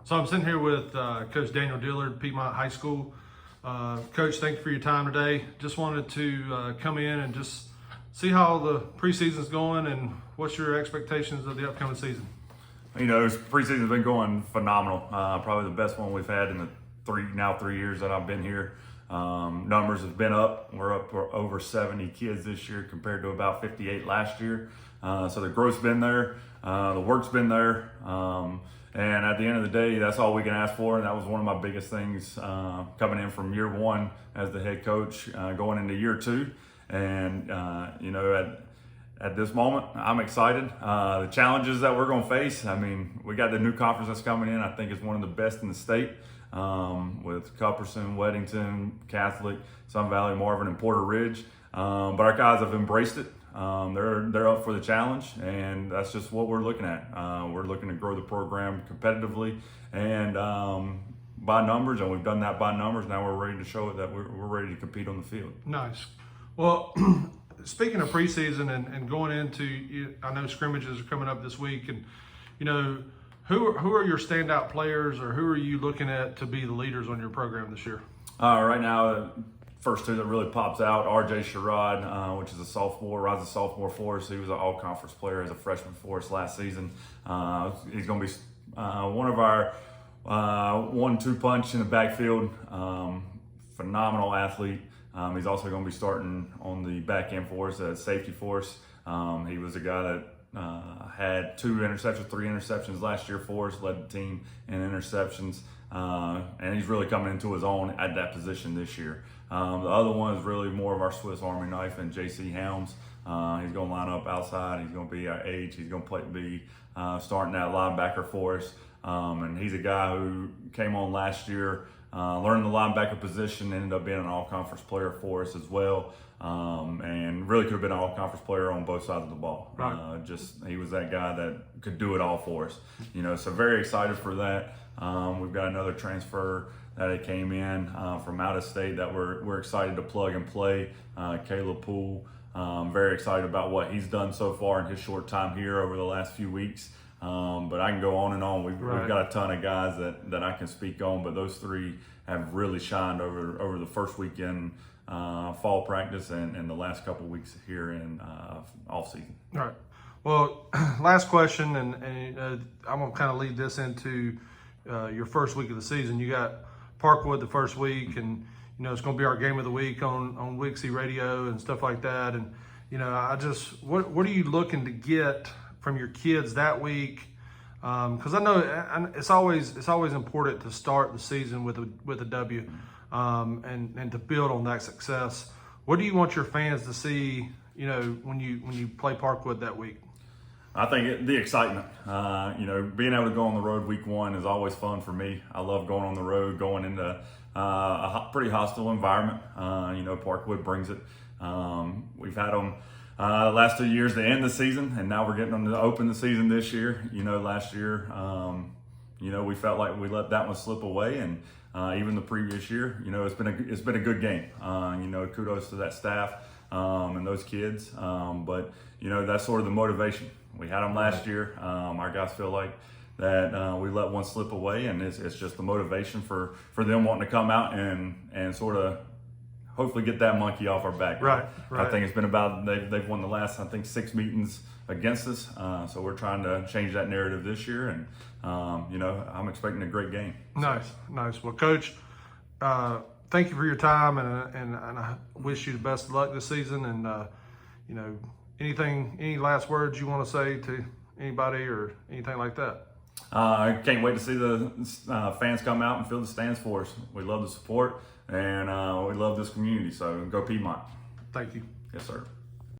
So I'm sitting here with Coach Daniel Dillard, Piedmont High School. Coach, thank you for your time today. Just wanted to come in and just see how the preseason's going and what's your expectations of the upcoming season. You know, preseason's been going phenomenal. Probably the best one we've had in the 3 years that I've been here. Numbers have been up. We're up for over 70 kids this year compared to about 58 last year. So the growth's been there. The work's been there. And at the end of the day, that's all we can ask for. And that was one of my biggest things coming in from year one as the head coach, going into year two. And, you know, at this moment, I'm excited. The challenges that we're going to face, I mean, we got the new conference that's coming in. I think it's one of the best in the state with Cupperson, Weddington, Catholic, Sun Valley, Marvin, and Porter Ridge. But our guys have embraced it. They're up for the challenge, and that's just what we're looking at. We're looking to grow the program competitively and by numbers, and we've done that by numbers. Now we're ready to show it that we're ready to compete on the field. Nice. Well, speaking of preseason and going into, I know scrimmages are coming up this week, and you know, who are your standout players, or who are you looking at to be the leaders on your program this year? Right now, first two that really pops out, R.J. Sherrod, which is a sophomore, rising sophomore for us. He was an all-conference player as a freshman for us last season. He's going to be one of our 1-2 punch in the backfield. Phenomenal athlete. He's also going to be starting on the back end for us as safety for us. He was a guy that had 3 interceptions last year for us, led the team in interceptions. And he's really coming into his own at that position this year. The other one is really more of our Swiss Army knife, and J.C. Helms. He's going to line up outside. He's going to be our age. He's going to be starting that linebacker for us. And he's a guy who came on last year, learned the linebacker position, ended up being an all-conference player for us as well. And really could have been an all-conference player on both sides of the ball. Right. He was that guy that could do it all for us. You know, so very excited for that. We've got another transfer that it came in from out of state that we're excited to plug and play. Caleb Poole. Very excited about what he's done so far in his short time here over the last few weeks. But I can go on and on. We've got a ton of guys that I can speak on, but those three have really shined over the first weekend fall practice and the last couple weeks here in off season. All right. Well, last question, and I'm going to kind of lead this into your first week of the season. You got Parkwood the first week, and you know it's going to be our game of the week on Wixie Radio and stuff like that. And you know, what are you looking to get from your kids that week? Because I know it's always important to start the season with a W, and to build on that success. What do you want your fans to see? You know, when you play Parkwood that week. I think the excitement, you know, being able to go on the road week one is always fun for me. I love going on the road, going into a pretty hostile environment. You know, Parkwood brings it. We've had them the last 2 years to end the season, and now we're getting them to open the season this year. You know, last year, you know, we felt like we let that one slip away, and even the previous year, you know, it's been a good game. You know, kudos to that staff and those kids. But you know, that's sort of the motivation. We had them last year. Our guys feel like that we let one slip away, and it's just the motivation for them wanting to come out and sort of hopefully get that monkey off our back. Right. I think it's been about they've won the last 6 meetings against us, so we're trying to change that narrative this year, and you know, I'm expecting a great game. Nice. Well, Coach, thank you for your time, and I wish you the best of luck this season. And you know, any last words you want to say to anybody or anything like that? I can't wait to see the fans come out and fill the stands for us. We love the support, and we love this community. So go Piedmont. Thank you. Yes, sir.